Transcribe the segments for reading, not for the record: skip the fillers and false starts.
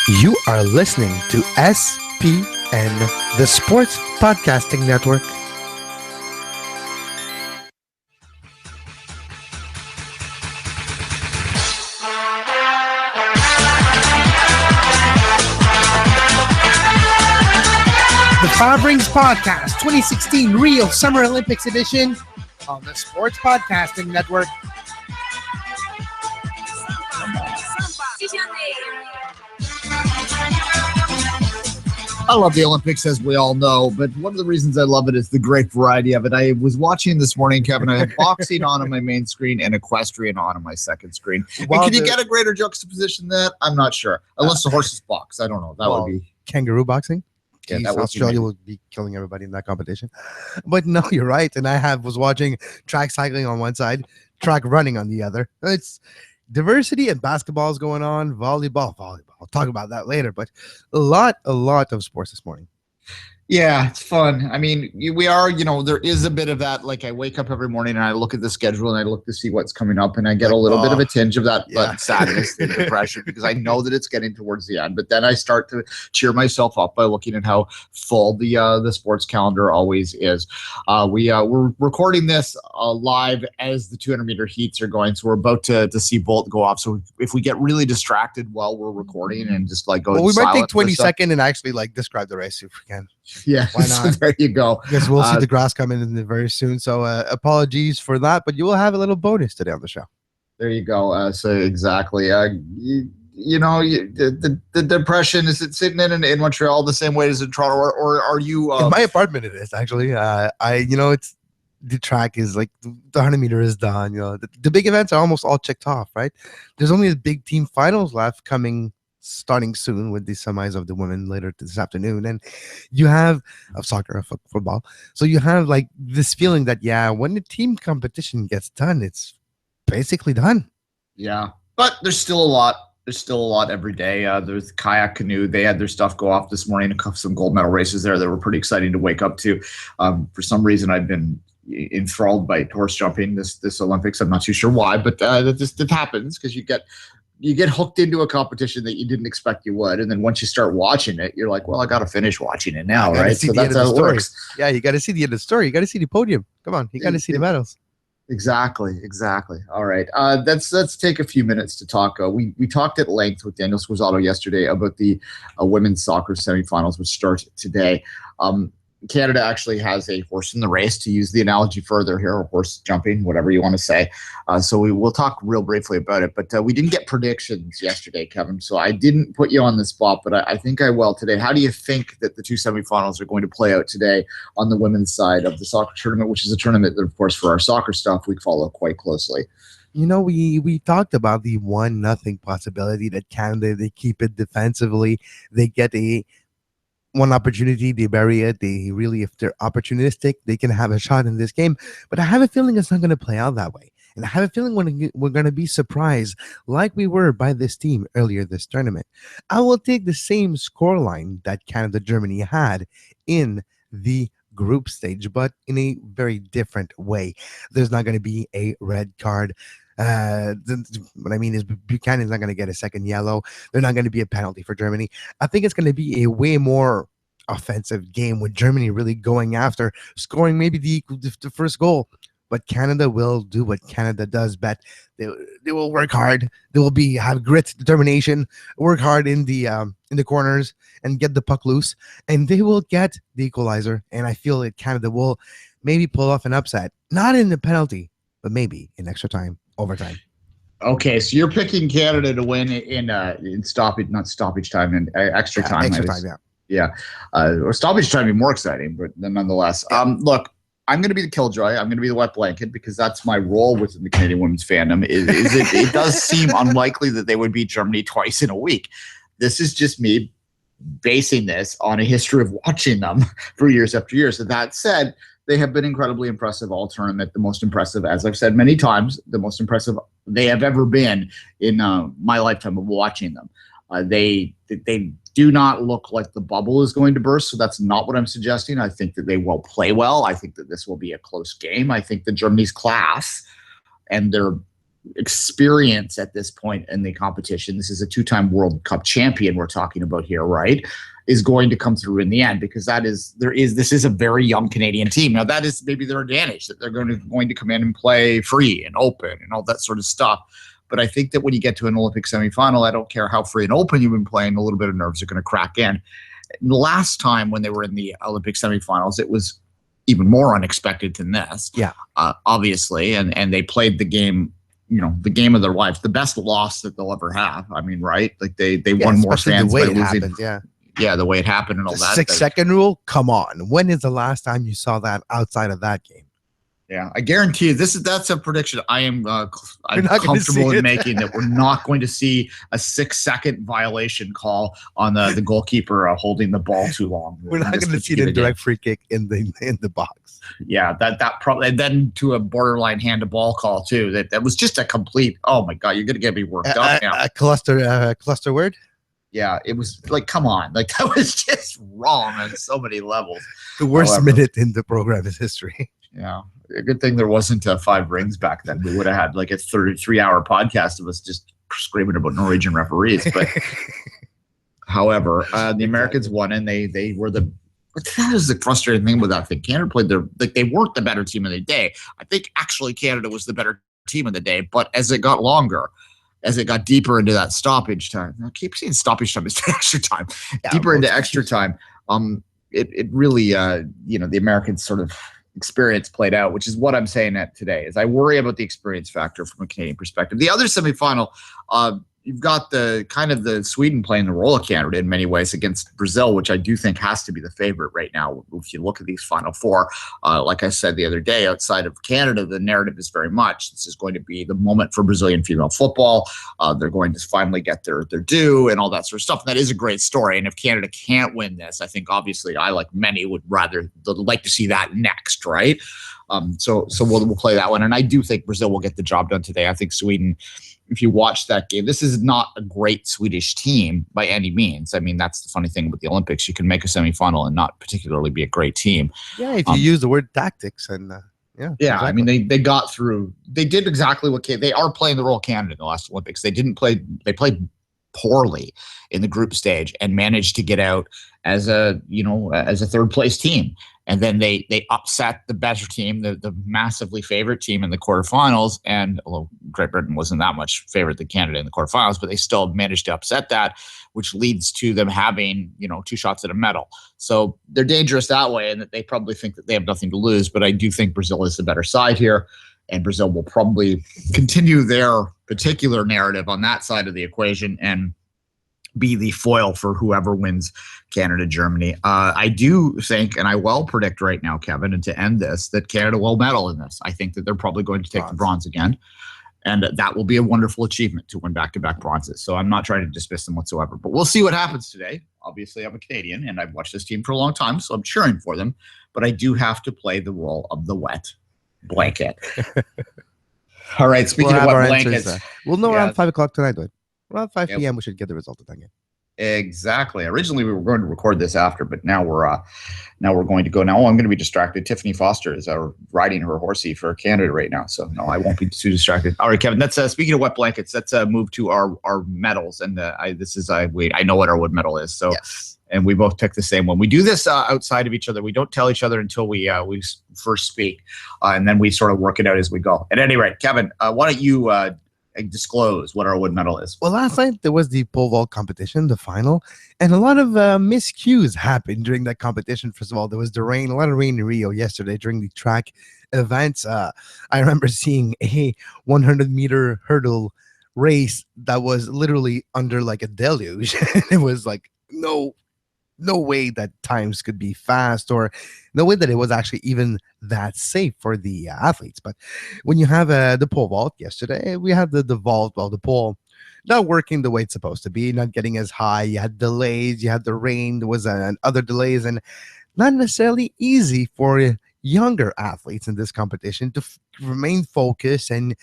You are listening to SPN, the Sports Podcasting Network. The Five Rings Podcast 2016 Rio Summer Olympics edition on the Sports Podcasting Network. I love the Olympics, as we all know, but one of the reasons I love it is the great variety of it. I was watching this morning, Kevin. I had boxing on my main screen and equestrian on my second screen. Well, and can you get a greater juxtaposition than that? I'm not sure. Unless the horses box. I don't know. That would be kangaroo boxing. Yeah, Jeez, that would be Australia amazing. would be killing everybody in that competition. But no, you're right. And I was watching track cycling on one side, track running on the other. It's diversity and basketball is going on, volleyball. I'll talk about that later, but a lot of sports this morning. Yeah, it's fun. I mean, we are, there is a bit of that. Like, I wake up every morning and I look at the schedule and I look to see what's coming up, and I get a little bit of a tinge of that sadness and depression because I know that it's getting towards the end. But then I start to cheer myself up by looking at how full the sports calendar always is. We're recording this live as the 200-meter heats are going, so we're about to see Bolt go off. So if we get really distracted while we're recording and just like go, Well, we might take silent for a 20 sec- seconds and actually describe the race if we can. Yeah, Why so not? there you go. Because we'll see the grass coming in very soon. So apologies for that, but you will have a little bonus today on the show. There you go. So exactly. The depression, is it sitting in Montreal the same way as in Toronto, or are you? In my apartment, it is actually. It's the track is like the 100-meter is done. The big events are almost all checked off. Right? There's only the big team finals left starting soon with the semis of the women later this afternoon, and you have of soccer, football. So you have like this feeling that when the team competition gets done, it's basically done. Yeah, but there's still a lot. There's still a lot every day. There's kayak, canoe. They had their stuff go off this morning. Some gold medal races there that were pretty exciting to wake up to. For some reason, I've been enthralled by horse jumping this Olympics. I'm not too sure why, but that happens because you get hooked into a competition that you didn't expect you would. And then once you start watching it, you're like, well, I got to finish watching it now, right? So that's how it works. Yeah, you got to see the end of the story. You got to see the podium. Come on, you got to see the medals. Exactly. All right. Let's take a few minutes to talk. We talked at length with Daniel Squizzato yesterday about the women's soccer semifinals, which start today. Canada actually has a horse in the race, to use the analogy further here, or horse jumping, whatever you want to say. So we'll talk real briefly about it. But we didn't get predictions yesterday, Kevin. So I didn't put you on the spot, but I think I will today. How do you think that the two semifinals are going to play out today on the women's side of the soccer tournament, which is a tournament that, of course, for our soccer stuff, we follow quite closely? We talked about the 1-0 possibility that Canada, they keep it defensively. They get one opportunity, they bury it. They really, if they're opportunistic, they can have a shot in this game. But I have a feeling it's not going to play out that way. And I have a feeling we're going to be surprised like we were by this team earlier this tournament. I will take the same scoreline that Canada-Germany had in the group stage, but in a very different way. There's not going to be a red card. What I mean is Buchanan's not going to get a second yellow. There's not going to be a penalty for Germany. I think it's going to be a way more offensive game with Germany really going after scoring maybe the first goal. But Canada will do what Canada does best. They will work hard. They will have grit, determination, work hard in the corners and get the puck loose, and they will get the equalizer. And I feel that Canada will maybe pull off an upset, not in the penalty, but maybe in extra time. Overtime. Okay, so you're picking Canada to win in stoppage, not stoppage time, and extra time. Extra time, yeah. Or stoppage time would be more exciting, but nonetheless. Look, I'm going to be the killjoy. I'm going to be the wet blanket because that's my role within the Canadian women's fandom. It does seem unlikely that they would beat Germany twice in a week. This is just me basing this on a history of watching them for years after years. So that said, they have been incredibly impressive all tournament. The most impressive, as I've said many times, the most impressive they have ever been in my lifetime of watching them. They do not look like the bubble is going to burst, so that's not what I'm suggesting. I think that they will play well. I think that this will be a close game. I think that Germany's class and their experience at this point in the competition. This is a 2-time World Cup champion we're talking about here, right? Is going to come through in the end, because this is a very young Canadian team. Now that is maybe their advantage, that they're going to come in and play free and open and all that sort of stuff. But I think that when you get to an Olympic semifinal, I don't care how free and open you've been playing, a little bit of nerves are going to crack in. The last time when they were in the Olympic semifinals, it was even more unexpected than this. Yeah, obviously, and they played the game, the game of their lives, the best loss that they'll ever have. I mean, right? Like they won more fans by losing. Happened, yeah, the way it happened and all that. 6-second rule. Come on, when is the last time you saw that outside of that game? Yeah, I guarantee you that's a prediction I'm comfortable in making, that we're not going to see a 6-second violation call on the goalkeeper holding the ball too long. We're not going to see the direct free kick in the box. Yeah, that probably, and then to a borderline hand to ball call too. That was just a complete. Oh my God, you're going to get me worked up now. A cluster word. Yeah, it was like, come on, like that was just wrong on so many levels. The worst minute in the program's history. Yeah. A good thing there wasn't 5 rings back then. We would have had like a 33-hour podcast of us just screaming about Norwegian referees. But however, the Americans won, and they were the. But that is the frustrating thing with that thing. Canada played they weren't the better team of the day. I think actually Canada was the better team of the day. But as it got longer, as it got deeper into that stoppage time, I keep saying stoppage time, it's extra time. Yeah, deeper into extra time, it really the Americans sort of experience played out, which is what I'm saying at today, is I worry about the experience factor from a Canadian perspective. The other semifinal, you've got the Sweden playing the role of Canada in many ways against Brazil, which I do think has to be the favorite right now. If you look at these final 4, like I said the other day, outside of Canada, the narrative is very much this is going to be the moment for Brazilian female football. They're going to finally get their due and all that sort of stuff. And that is a great story. And if Canada can't win this, I think obviously I, like many, would rather like to see that next, right? So we'll play that one. And I do think Brazil will get the job done today. I think Sweden, if you watch that game, this is not a great Swedish team by any means. I mean, that's the funny thing with the Olympics. You can make a semifinal and not particularly be a great team. Yeah, if you use the word tactics and yeah. Exactly. I mean, they got through. They did exactly what they are playing the role of Canada in the last Olympics. They didn't play. They played poorly in the group stage and managed to get out as a third place team. And then they upset the better team, the massively favorite team in the quarterfinals. And although Great Britain wasn't that much favored than Canada in the quarterfinals, but they still managed to upset that, which leads to them having, 2 shots at a medal. So they're dangerous that way, and that they probably think that they have nothing to lose. But I do think Brazil is the better side here, and Brazil will probably continue their particular narrative on that side of the equation and be the foil for whoever wins Canada, Germany. I do think, and I will predict right now, Kevin, and to end this, that Canada will medal in this. I think that they're probably going to take the bronze again. And that will be a wonderful achievement to win back-to-back bronzes. So I'm not trying to dismiss them whatsoever. But we'll see what happens today. Obviously, I'm a Canadian, and I've watched this team for a long time, so I'm cheering for them. But I do have to play the role of the wet blanket. All right, speaking of wet blankets. We'll know around 5 o'clock tonight, Duane. Around 5 p.m., we should get the result of that game. Exactly. Originally, we were going to record this after, but now we're going to go. Now, I'm going to be distracted. Tiffany Foster is riding her horsey for Canada right now, so no, I won't be too distracted. All right, Kevin. That's speaking of wet blankets. Let's move to our medals, and I know what our wood medal is. So, yes. And we both picked the same one. We do this outside of each other. We don't tell each other until we first speak, and then we sort of work it out as we go. At any rate, Kevin, why don't you disclose what our wood medal is? Well, last night there was the pole vault competition, the final, and a lot of miscues happened during that competition. First of all, there was a lot of rain in Rio yesterday during the track events. I remember seeing a 100-meter hurdle race that was literally under like a deluge. It was like no way that times could be fast, or no way that it was actually even that safe for the athletes. But when you have the pole vault yesterday, we had the vault, the pole not working the way it's supposed to be, not getting as high. You had delays, you had the rain, there was other delays, and not necessarily easy for younger athletes in this competition to remain focused and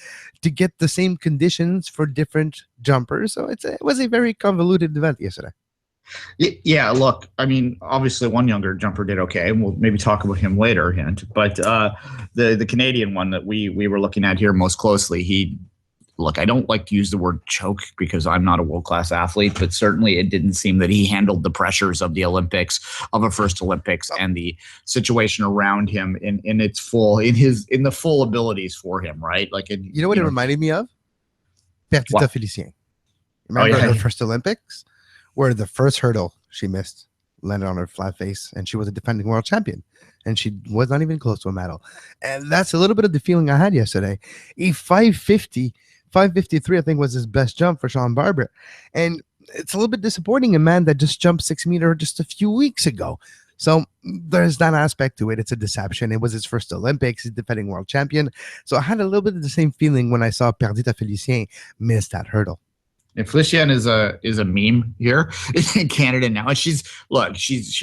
to get the same conditions for different jumpers. So it was a very convoluted event yesterday. Yeah, look, I mean, obviously one younger jumper did okay, and we'll maybe talk about him later, hint. But the Canadian one that we were looking at here most closely, he look, I don't like to use the word choke because I'm not a world-class athlete, but certainly it didn't seem that he handled the pressures of the Olympics, of a first Olympics, and the situation around him in the full abilities for him, right? Like, You know what it reminded me of? Perdita what? Felicien. Oh Remember yeah, her first Olympics, where the first hurdle she missed landed on her flat face, and she was a defending world champion, and she was not even close to a medal. And that's a little bit of the feeling I had yesterday. A 550, 553, I think, was his best jump for Sean Barber, and it's a little bit disappointing. A man that just jumped 6 meter just a few weeks ago. So there's that aspect to it. It's a deception. It was his first Olympics. He's defending world champion. So I had a little bit of the same feeling when I saw Perdita Felicien miss that hurdle. And Felician is a meme here in Canada now. She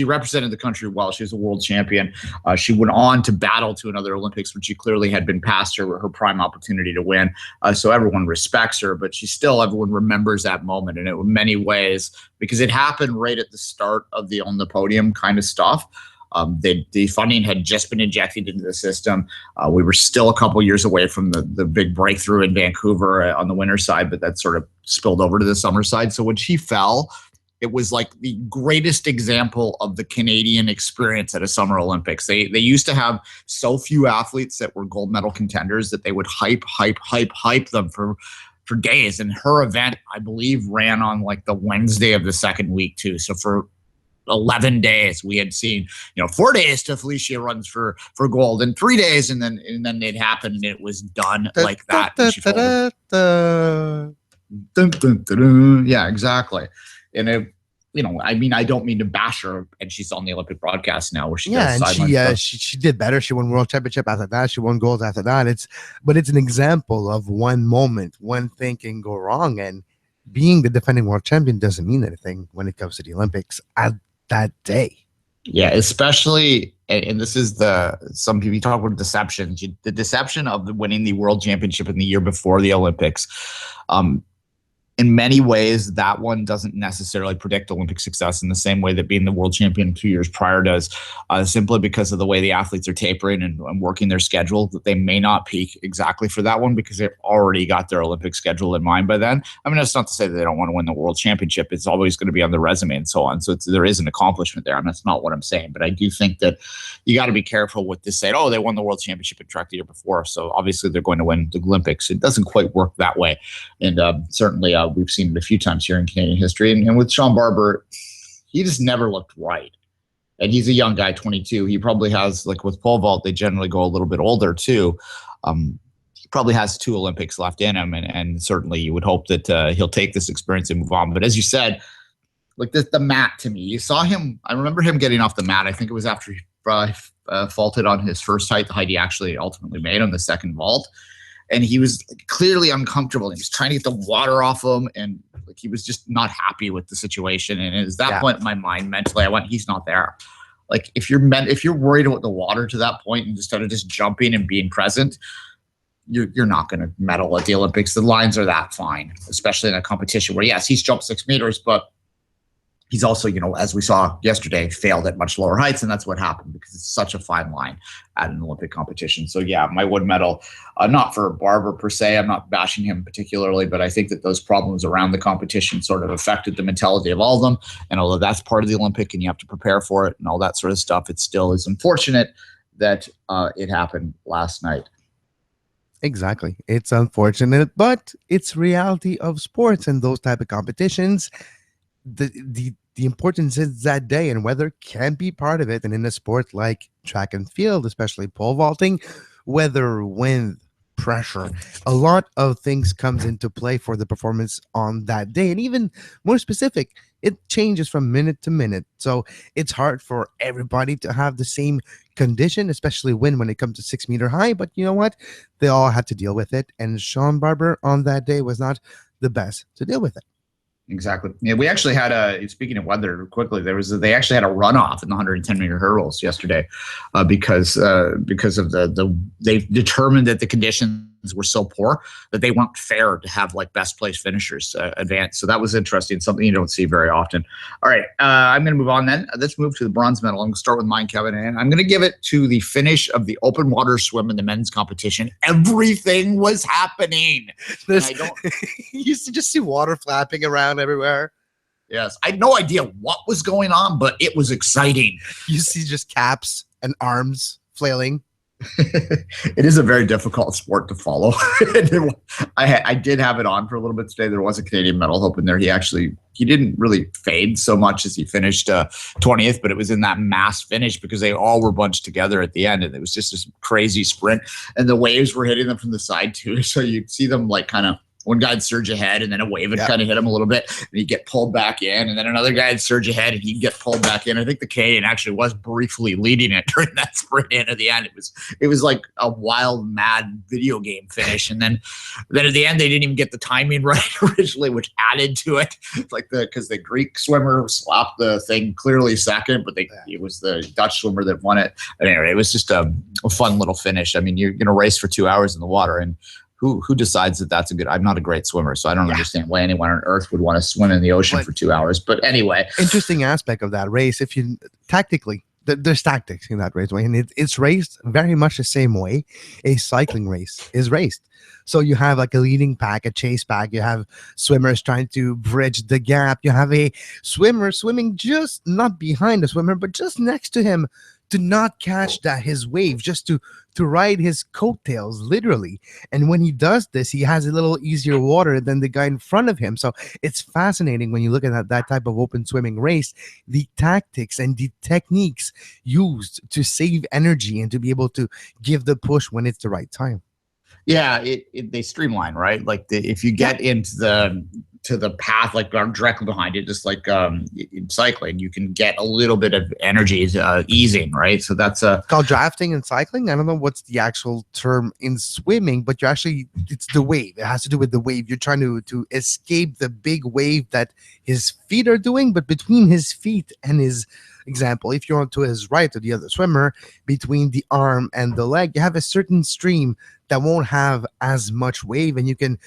represented the country well. She was a world champion. She went on to battle to another Olympics, which she clearly had been past her prime opportunity to win. So everyone respects her, but everyone remembers that moment in many ways because it happened right at the start of the on the podium kind of stuff. The funding had just been injected into the system. We were still a couple years away from the big breakthrough in Vancouver on the winter side, but that sort of spilled over to the summer side. So when she fell, it was like the greatest example of the Canadian experience at a Summer Olympics. They used to have so few athletes that were gold medal contenders that they would hype them for days. And her event, I believe, ran on like the Wednesday of the second week too. So for 11 days we had seen 4 days to Felicia runs for gold and 3 days and then it happened and it was done like that. Yeah, exactly. And I don't mean to bash her, and she's on the Olympic broadcast now where she does sideline stuff. She did better. She won world championship after that. She won gold after that. It's an example of one moment, one thing can go wrong, and being the defending world champion doesn't mean anything when it comes to the Olympics at that day. Yeah, especially, and this is some people talk about deception. The deception of winning the world championship in the year before the Olympics. In many ways, that one doesn't necessarily predict Olympic success in the same way that being the world champion 2 years prior does, simply because of the way the athletes are tapering and working their schedule, that they may not peak exactly for that one because they've already got their Olympic schedule in mind by then. I mean, that's not to say that they don't want to win the world championship. It's always going to be on the resume and so on. So there is an accomplishment there, and that's not what I'm saying. But I do think that you got to be careful with this saying, oh, they won the world championship in track the year before, so obviously they're going to win the Olympics. It doesn't quite work that way. And certainly we've seen it a few times here in Canadian history. And with Sean Barber, he just never looked right. And he's a young guy, 22. He probably has, like with pole vault, they generally go a little bit older too. He probably has 2 Olympics left in him. And certainly you would hope that he'll take this experience and move on. But as you said, like the mat to me, you saw him. I remember him getting off the mat. I think it was after he faulted on his first height, the height he actually ultimately made on the second vault. And he was clearly uncomfortable. He was trying to get the water off him, and like he was just not happy with the situation. And at that point in my mind, mentally, I went, "He's not there." Like if you're worried about the water to that point, and instead of just jumping and being present, you're not going to medal at the Olympics. The lines are that fine, especially in a competition where yes, he's jumped 6 meters, but he's also, as we saw yesterday, failed at much lower heights, and that's what happened because it's such a fine line at an Olympic competition. So yeah, my wood medal, not for Barber per se. I'm not bashing him particularly, but I think that those problems around the competition sort of affected the mentality of all of them. And although that's part of the Olympic and you have to prepare for it and all that sort of stuff, it still is unfortunate that it happened last night. Exactly. It's unfortunate, but it's reality of sports and those type of competitions. The importance is that day, and weather can be part of it. And in a sport like track and field, especially pole vaulting, weather, wind, pressure, a lot of things comes into play for the performance on that day. And even more specific, it changes from minute to minute. So it's hard for everybody to have the same condition, especially when it comes to 6 meter high. But you know what? They all had to deal with it. And Sean Barber on that day was not the best to deal with it. Exactly. Yeah, we actually had speaking of weather quickly, they actually had a runoff in the 110 meter hurdles yesterday because of they determined that the conditions were so poor that they weren't fair to have like best place finishers advance. So that was interesting, something you don't see very often. All right, I'm going to move on then. Let's move to the bronze medal. I'm going to start with mine, Kevin, and I'm going to give it to the finish of the open water swim in the men's competition. Everything was happening. I don't. You used to just see water flapping around everywhere. Yes, I had no idea what was going on, but it was exciting. You see just caps and arms flailing. It is a very difficult sport to follow. I did have it on for a little bit today. There was a Canadian medal open there. He didn't really fade so much as he finished 20th, but it was in that mass finish because they all were bunched together at the end, and it was just this crazy sprint, and the waves were hitting them from the side too. So you'd see them like kind of, one guy would surge ahead, and then a wave would kind of hit him a little bit, and he'd get pulled back in, and then another guy would surge ahead, and he'd get pulled back in. I think the Canadian actually was briefly leading it during that sprint in at the end. It was like a wild, mad video game finish, and then at the end they didn't even get the timing right originally, which added to it. Like because the Greek swimmer slapped the thing clearly second, but it was the Dutch swimmer that won it. But anyway, it was just a fun little finish. I mean, you're going to race for 2 hours in the water, and who decides that that's a good? I'm not a great swimmer, so I don't understand why anyone on earth would want to swim in the ocean for 2 hours. But anyway, interesting aspect of that race. If you tactically, there's tactics in that race, and it's raced very much the same way a cycling race is raced. So you have like a leading pack, a chase pack. You have swimmers trying to bridge the gap. You have a swimmer swimming just not behind the swimmer, but just next to him, to not catch his wave, just to ride his coattails, literally. And when he does this, he has a little easier water than the guy in front of him. So it's fascinating when you look at that type of open swimming race, the tactics and the techniques used to save energy and to be able to give the push when it's the right time. Yeah, they streamline, right? Like if you get into the path, like directly behind it, just like in cycling, you can get a little bit of energy easing, right? So that's called drafting in cycling. I don't know what's the actual term in swimming, but it's the wave. It has to do with the wave. You're trying to escape the big wave that his feet are doing, but between his feet and his example, if you're on to his right or the other swimmer, between the arm and the leg, you have a certain stream that won't have as much wave, and you can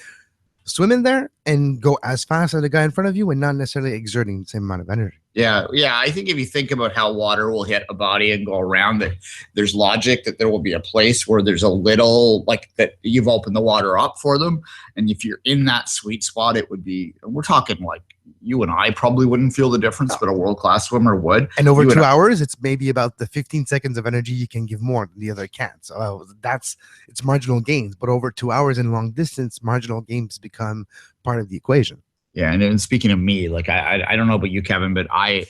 swim in there and go as fast as the guy in front of you and not necessarily exerting the same amount of energy. Yeah. I think if you think about how water will hit a body and go around, that there's logic that there will be a place where there's a little, like, that you've opened the water up for them. And if you're in that sweet spot, it would be, we're talking like you and I probably wouldn't feel the difference, but a world-class swimmer would. And over 2 hours, it's maybe about the 15 seconds of energy you can give more than the other can't. So it's marginal gains. But over 2 hours in long distance, marginal gains become part of the equation. Yeah, and speaking of me, like I don't know about you, Kevin, but I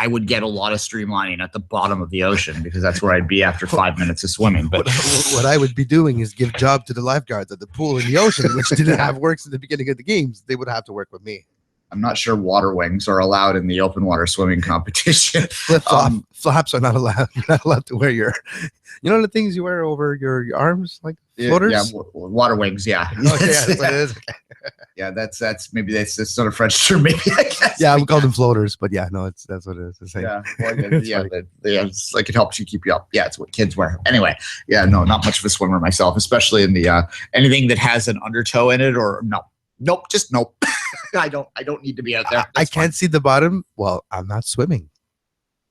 would get a lot of streamlining at the bottom of the ocean because that's where I'd be after 5 minutes of swimming. But what I would be doing is give job to the lifeguards at the pool in the ocean, which didn't have works at the beginning of the games. They would have to work with me. I'm not sure water wings are allowed in the open water swimming competition. Flaps are not allowed. You're not allowed to wear the things you wear over your arms, like floaters? Yeah, water wings, yeah. Okay, that's what it is. Okay. Yeah, that's not a French term, maybe, I guess. Yeah, we call them floaters, but yeah, no, that's what it is. It's it's like it helps you keep you up. Yeah, it's what kids wear. Anyway, yeah, no, not much of a swimmer myself, especially in the anything that has an undertow in it, or nope. I don't need to be out there. I can't see the bottom. Well, I'm not swimming.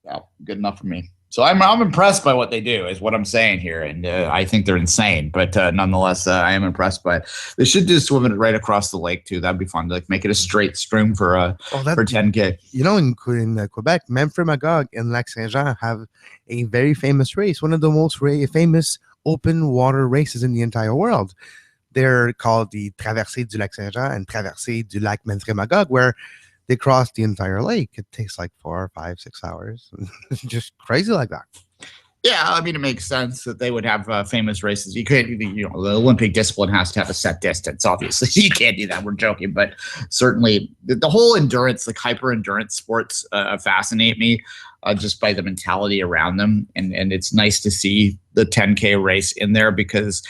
Yeah, good enough for me. So I'm impressed by what they do, is what I'm saying here, and I think they're insane. But nonetheless, I am impressed by it. They should do swimming right across the lake too. That'd be fun. Like make it a straight stream for 10K. You know, in Quebec, Memphremagog and Lac Saint Jean have a very famous race, one of the most famous open water races in the entire world. They're called the Traversée du Lac Saint Jean and Traversée du Lac Memphremagog, where they cross the entire lake. It takes like 4, 5, 6 hours. Just crazy like that. Yeah, I mean, it makes sense that they would have famous races. You can't, the Olympic discipline has to have a set distance. Obviously, you can't do that. We're joking, but certainly the whole endurance, like hyper endurance sports, fascinate me just by the mentality around them. And it's nice to see the 10K race in there because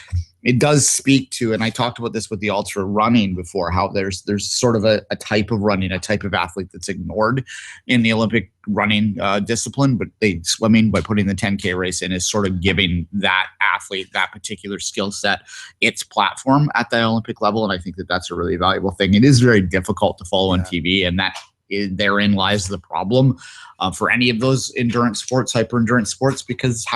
it does speak to, and I talked about this with the ultra running before, how there's sort of a type of running, a type of athlete that's ignored in the Olympic running discipline, but swimming, by putting the 10K race in, is sort of giving that athlete, that particular skill set, its platform at the Olympic level. And I think that that's a really valuable thing. It is very difficult to follow on TV, and therein lies the problem for any of those endurance sports, hyper endurance sports, because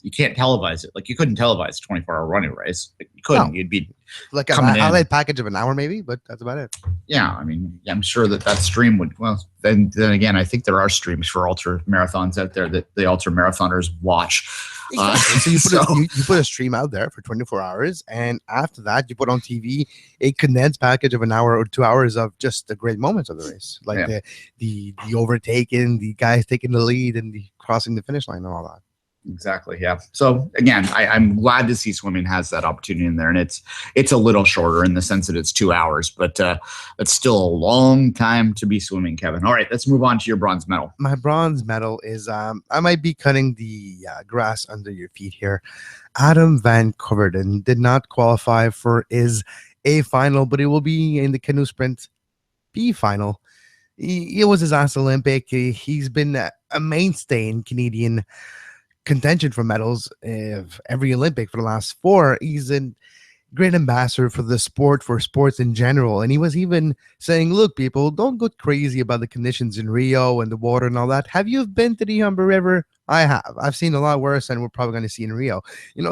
you can't televise it. Like, you couldn't televise a 24-hour running race. You couldn't. No. You'd be Like a coming in. highlight package of an hour, maybe, but that's about it. Yeah, I mean, I'm sure that stream would. Well, then again, I think there are streams for ultra marathons out there that the ultra marathoners watch. Exactly. So you put a stream out there for 24 hours, and after that, you put on TV a condensed package of an hour or 2 hours of just the great moments of the race, like the overtaking, the guys taking the lead, and the crossing the finish line, and all that. Exactly. Yeah. So again, I'm glad to see swimming has that opportunity in there, and it's a little shorter in the sense that it's 2 hours, but it's still a long time to be swimming, Kevin. All right, let's move on to your bronze medal. My bronze medal is I might be cutting the grass under your feet here. Adam Van Coverden did not qualify for his A final, but it will be in the canoe sprint B final. It was his last Olympic. He's been a mainstay in Canadian contention for medals of every Olympic for the last 4. He's a great ambassador for the sport, for sports in general. And he was even saying, look, people, don't go crazy about the conditions in Rio and the water and all that. Have you been to the Humber River? I have. I've seen a lot worse than we're probably going to see in Rio.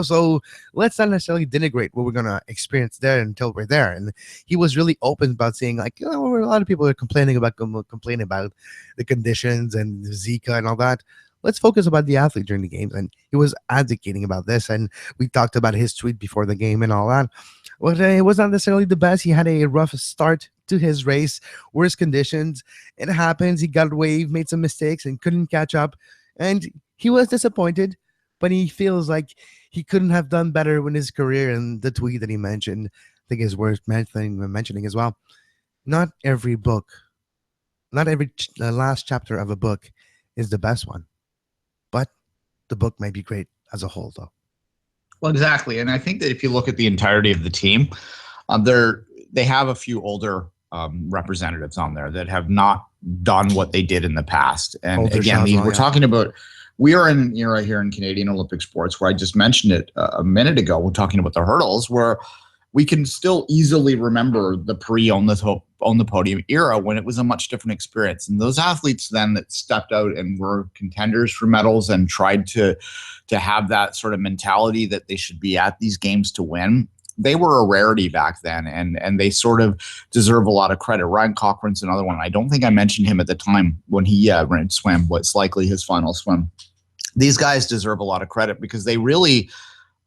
So let's not necessarily denigrate what we're going to experience there until we're there. And he was really open about saying, like, a lot of people are complaining about the conditions and Zika and all that. Let's focus about the athlete during the games. And he was advocating about this. And we talked about his tweet before the game and all that. Well, it was not necessarily the best. He had a rough start to his race, worse conditions. It happens. He got waved, made some mistakes, and couldn't catch up. And he was disappointed, but he feels like he couldn't have done better in his career. And the tweet that he mentioned, I think is worth mentioning as well. Not every last chapter of a book is the best one. But the book might be great as a whole, though. Well, exactly. And I think that if you look at the entirety of the team, they have a few older representatives on there that have not done what they did in the past. And older again, we're talking about, we are in an era here in Canadian Olympic sports where I just mentioned it a minute ago. We're talking about the hurdles, where we can still easily remember the on the podium era when it was a much different experience. And those athletes then that stepped out and were contenders for medals and tried to have that sort of mentality that they should be at these games to win, they were a rarity back then, and they sort of deserve a lot of credit. Ryan Cochran's another one. I don't think I mentioned him at the time when he swam what's likely his final swim. These guys deserve a lot of credit because they really,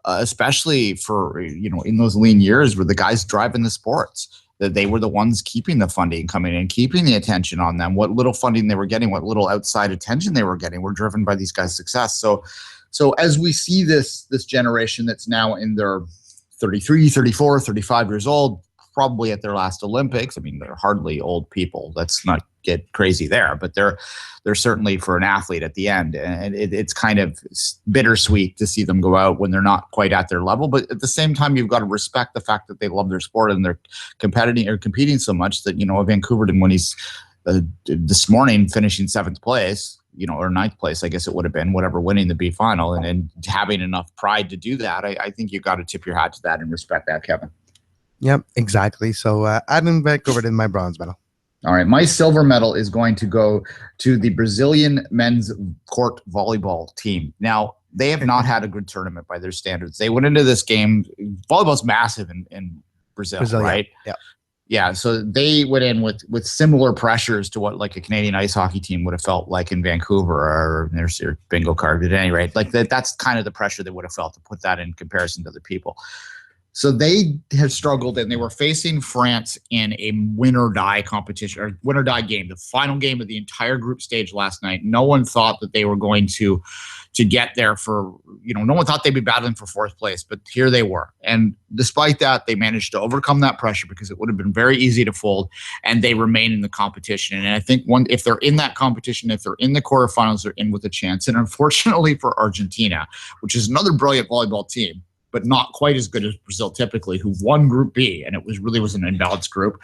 especially for, in those lean years, were the guys driving the sports. That they were the ones keeping the funding coming in, keeping the attention on them. What little funding they were getting, what little outside attention they were getting, were driven by these guys' success. So as we see this generation that's now in their 33, 34, 35 years old, probably at their last Olympics. I mean, they're hardly old people. Let's not get crazy there, but they're certainly, for an athlete, at the end. And it's kind of bittersweet to see them go out when they're not quite at their level. But at the same time, you've got to respect the fact that they love their sport and they're competing so much that, Vancouverton, when he's this morning finishing 7th place, or 9th place, I guess it would have been, whatever, winning the B final and having enough pride to do that. I think you've got to tip your hat to that and respect that, Kevin. Yep, exactly. So Adam Van Coverden, my bronze medal. All right, my silver medal is going to go to the Brazilian men's court volleyball team. Now, they have not had a good tournament by their standards. They went into this game, volleyball's massive in Brazil, right? Yeah. Yeah, so they went in with similar pressures to what like a Canadian ice hockey team would have felt like in Vancouver, or there's your bingo card. But at any rate, like that's kind of the pressure they would have felt, to put that in comparison to other people. So they have struggled, and they were facing France in a win or die competition, or win or die game, the final game of the entire group stage last night. No one thought that they were going to get there for, no one thought they'd be battling for 4th place, but here they were. And despite that, they managed to overcome that pressure, because it would have been very easy to fold, and they remain in the competition. And I think if they're in that competition, if they're in the quarterfinals, they're in with a chance. And unfortunately for Argentina, which is another brilliant volleyball team, but not quite as good as Brazil typically, who won Group B, and it was an imbalanced group.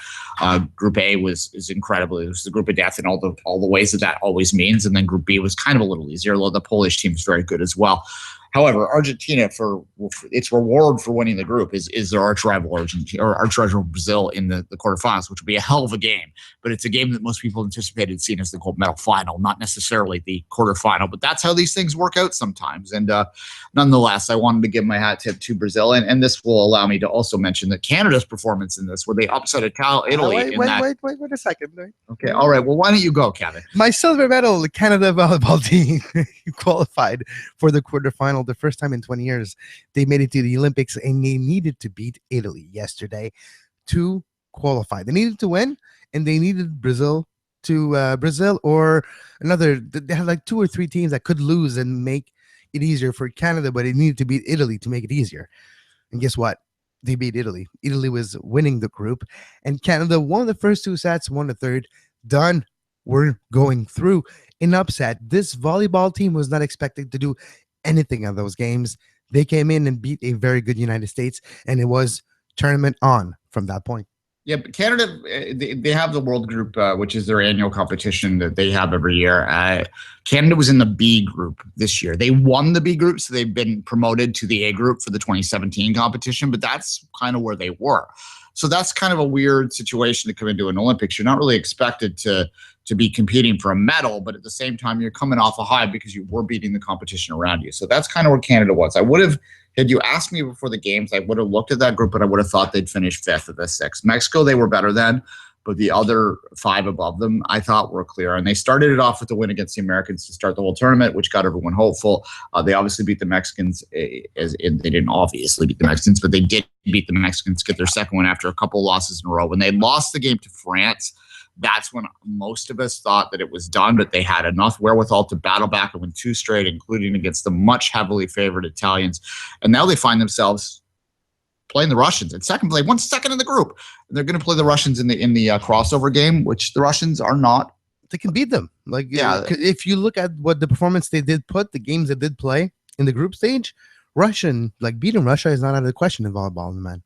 Group A is incredibly. It was the group of death in all the ways that always means, and then Group B was kind of a little easier, although the Polish team is very good as well. However, Argentina, for its reward for winning the group, is their arch rival Argentina or arch rival Brazil in the quarterfinals, which will be a hell of a game. But it's a game that most people anticipated seeing as the gold medal final, not necessarily the quarterfinal. But that's how these things work out sometimes. And nonetheless, I wanted to give my hat tip to Brazil, and this will allow me to also mention that Canada's performance in this, where they upset Italy. Wait a second. Okay, all right. Well, why don't you go, Kevin? My silver medal, the Canada volleyball team qualified for the quarterfinal the first time in 20 years. They made it to the Olympics, and they needed to beat Italy yesterday to qualify. They needed to win, and they needed Brazil or another. They had like 2 or 3 teams that could lose and make it easier for Canada, but it needed to beat Italy to make it easier. And guess what? They beat Italy. Italy was winning the group, and Canada won the first 2 sets, won the third. Done. We're going through an upset. This volleyball team was not expected to do anything on those games. They came in and beat a very good United States, and it was tournament on from that point. Yeah, but Canada, they have the World Group, which is their annual competition that they have every year. Canada was in the B group this year. They won the B group, so they've been promoted to the A group for the 2017 competition, but that's kind of where they were. So that's kind of a weird situation to come into an Olympics. You're not really expected to be competing for a medal, but at the same time, you're coming off a high because you were beating the competition around you. So that's kind of where Canada was. I would have, had you asked me before the games, I would have looked at that group, but I would have thought they'd finish 5th of the 6. Mexico, they were better than, but the other 5 above them, I thought were clear. And they started it off with the win against the Americans to start the whole tournament, which got everyone hopeful. They obviously beat the Mexicans. They didn't obviously beat the Mexicans, but they did beat the Mexicans, get their second one after a couple of losses in a row. When they lost the game to France, that's when most of us thought that it was done, but they had enough wherewithal to battle back and win 2 straight, including against the much heavily favored Italians. And now they find themselves playing the Russians in second play, 1 second in the group. And they're going to play the Russians in the crossover game, which the Russians are not. They can beat them. Like, yeah, if you look at what the performance they did put, the games they did play in the group stage, beating Russia is not out of the question in volleyball, man.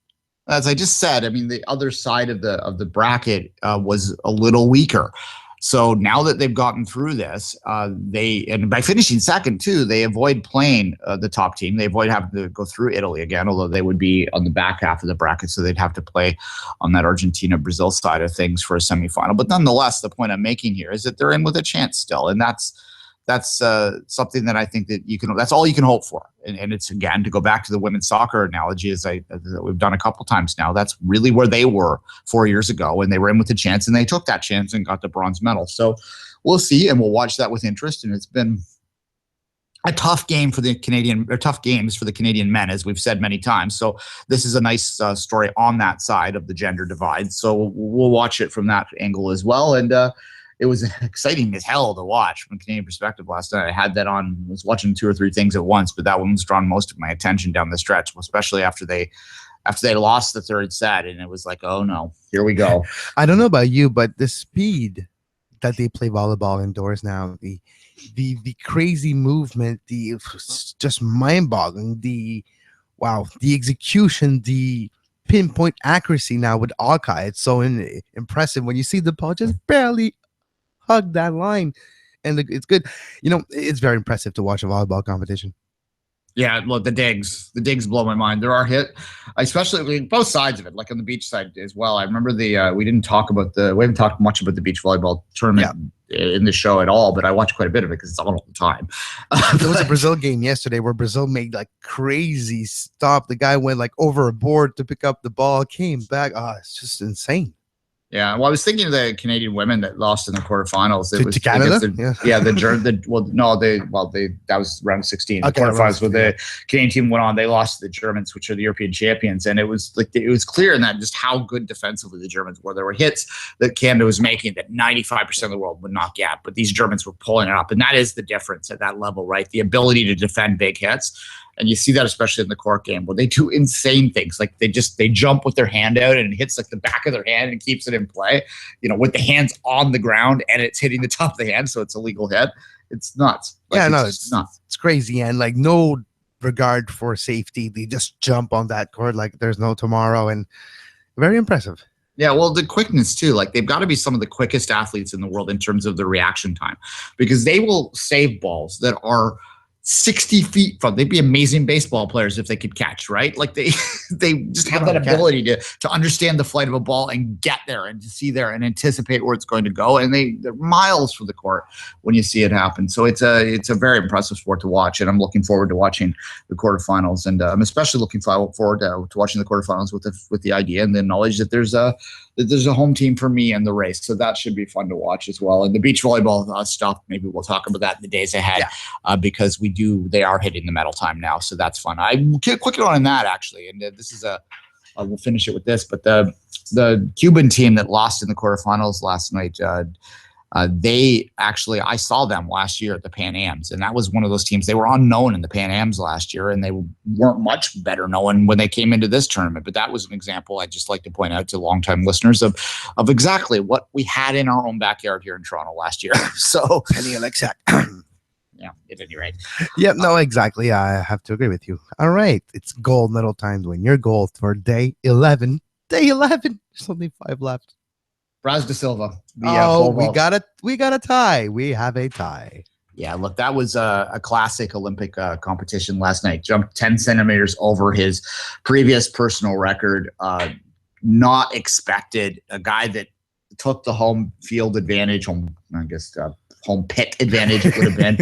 As I just said, I mean, the other side of the bracket was a little weaker. So now that they've gotten through this, and by finishing second too, they avoid playing the top team. They avoid having to go through Italy again, although they would be on the back half of the bracket, so they'd have to play on that Argentina-Brazil side of things for a semifinal. But nonetheless, the point I'm making here is that they're in with a chance still, and that's something that I think that that's all you can hope for. And it's, again, to go back to the women's soccer analogy, as we've done a couple times now, that's really where they were 4 years ago, and they were in with a chance, and they took that chance and got the bronze medal. So we'll see, and we'll watch that with interest. And it's been a tough game for the tough games for the Canadian men, as we've said many times. So this is a nice story on that side of the gender divide. So we'll watch it from that angle as well. And it was exciting as hell to watch from a Canadian perspective last night. I had that on, was watching 2 or 3 things at once, but that one was drawn most of my attention down the stretch, especially after they lost the third set. And it was like, oh no, here we go. I don't know about you, but the speed that they play volleyball indoors now, the crazy movement, it's just mind-boggling. The execution, the pinpoint accuracy now with Alki, it's so impressive. When you see the ball just barely hug that line, and it's good. It's very impressive to watch a volleyball competition. Yeah, look, the digs blow my mind. There are especially both sides of it, like on the beach side as well. I remember we haven't talked much about the beach volleyball tournament in the show at all, but I watch quite a bit of it because it's on all the time. There was a Brazil game yesterday where Brazil made like crazy stop. The guy went like over a board to pick up the ball, came back. It's just insane. Yeah, well, I was thinking of the Canadian women that lost in the quarterfinals. It was to Canada. That was round 16. The quarterfinals where the Canadian team went on. They lost to the Germans, which are the European champions, and it was clear in that just how good defensively the Germans were. There were hits that Canada was making that 95% of the world would not get, but these Germans were pulling it up, and that is the difference at that level, right? The ability to defend big hits. And you see that especially in the court game where they do insane things. Like they jump with their hand out and it hits like the back of their hand and keeps it in play, with the hands on the ground and it's hitting the top of the hand. So it's a legal hit. It's nuts. It's nuts. It's crazy. And like no regard for safety. They just jump on that court like there's no tomorrow, and very impressive. Yeah, well, the quickness too. Like they've got to be some of the quickest athletes in the world in terms of the reaction time, because they will save balls that are 60 feet from. They'd be amazing baseball players if they could catch, right? Like they they just have that ability to understand the flight of a ball and get there and to see there and anticipate where it's going to go. And they're miles from the court when you see it happen. So it's a very impressive sport to watch, and I'm looking forward to watching the quarterfinals. And I'm especially looking forward to watching the quarterfinals with the idea and the knowledge that there's a home team for me in the race. So that should be fun to watch as well. And the beach volleyball stuff, maybe we'll talk about that in the days ahead, because they are hitting the medal time now. So that's fun. I quick on that actually. And this is we'll finish it with this, but the Cuban team that lost in the quarterfinals last night, I saw them last year at the Pan Ams, and that was one of those teams. They were unknown in the Pan Ams last year, and they weren't much better known when they came into this tournament. But that was an example I'd just like to point out to longtime listeners of exactly what we had in our own backyard here in Toronto last year. So, Penny Alexak. yeah, at any rate. Yeah, no, exactly. I have to agree with you. All right, it's gold medal time, Duane. Your goal for day 11. Day 11. There's only 5 left. Braz de Silva. We got a tie. We have a tie. Yeah, look, that was a classic Olympic competition last night. Jumped 10 centimeters over his previous personal record. Not expected. A guy that took the home field advantage, home pit advantage it would have been,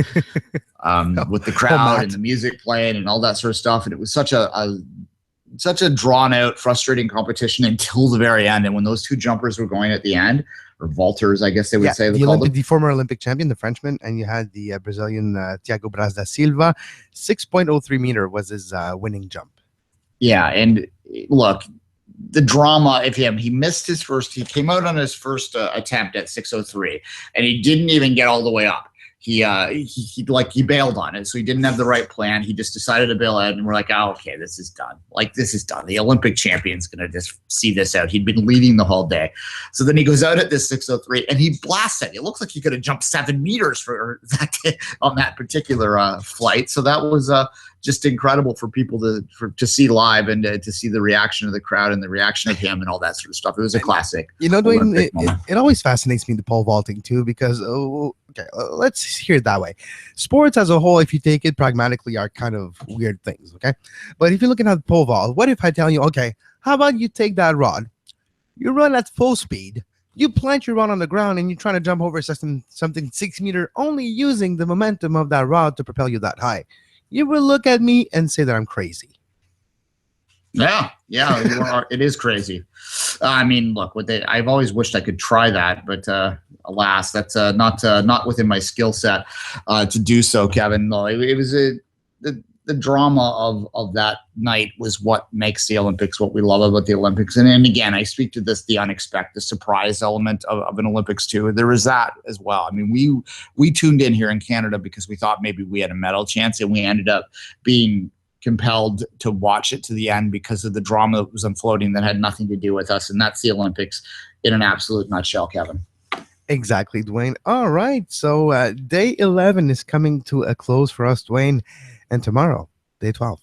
with the crowd and the music playing and all that sort of stuff. And it was such a drawn out, frustrating competition until the very end. And when those two jumpers were going at the end, or vaulters, I guess they would say. The former Olympic champion, the Frenchman, and you had the Brazilian Thiago Braz da Silva. 6.03 meter was his winning jump. Yeah, and look, the drama of him, he came out on his first attempt at 6:03, and he didn't even get all the way up. He bailed on it. So he didn't have the right plan. He just decided to bail out, and we're like, oh, okay, this is done. This is done. The Olympic champion's going to just see this out. He'd been leading the whole day. So then he goes out at this 6:03 and he blasts it. It looks like he could have jumped 7 meters for that on that particular flight. So that was just incredible for people to see live and to see the reaction of the crowd and the reaction of him and all that sort of stuff. It was a classic. Duane, it always fascinates me, the pole vaulting too, because let's hear it that way. Sports as a whole, if you take it pragmatically, are kind of weird things, okay? But if you're looking at the pole vault, what if I tell you, okay, how about you take that rod, you run at full speed, you plant your rod on the ground, and you're trying to jump over something 6 meter, only using the momentum of that rod to propel you that high? You will look at me and say that I'm crazy. Yeah, it is crazy. I mean, look, I've always wished I could try that, but alas, that's not within my skill set to do so, Kevin. No, it was the drama of that night was what makes the Olympics what we love about the Olympics. And again, I speak to the unexpected, surprise element of an Olympics too. There was that as well. I mean, we tuned in here in Canada because we thought maybe we had a medal chance, and we ended up being compelled to watch it to the end because of the drama that was unfolding that had nothing to do with us. And that's the Olympics in an absolute nutshell, Kevin. Exactly, Duane. All right. So day 11 is coming to a close for us, Duane. And tomorrow, day 12.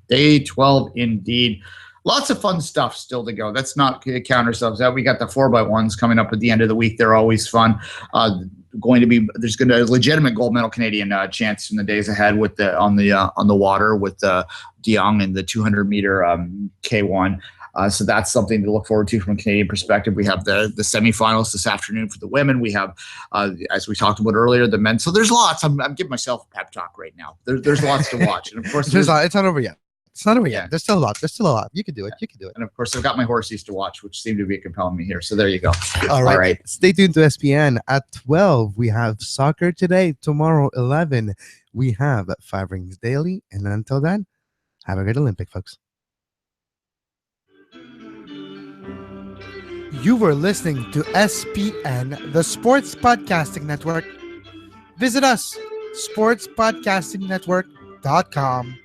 Day 12, indeed. Lots of fun stuff still to go. Let's not count ourselves out. We got the 4x1s coming up at the end of the week. They're always fun. There's going to be a legitimate gold medal Canadian chance in the days ahead with on the water with De Jong and the 200 meter K1. So that's something to look forward to from a Canadian perspective. We have the semifinals this afternoon for the women. We have, as we talked about earlier, the men. So there's lots. I'm giving myself a pep talk right now. There's lots to watch. And of course, it's not over yet. It's not over yet. There's still a lot. You can do it. And of course, I've got my horses to watch, which seem to be compelling me here. So there you go. All right. Stay tuned to SPN. At 12, we have soccer today. Tomorrow, 11, we have 5 Rings Daily. And until then, have a great Olympic, folks. You were listening to SPN, the Sports Podcasting Network. Visit us, sportspodcastingnetwork.com.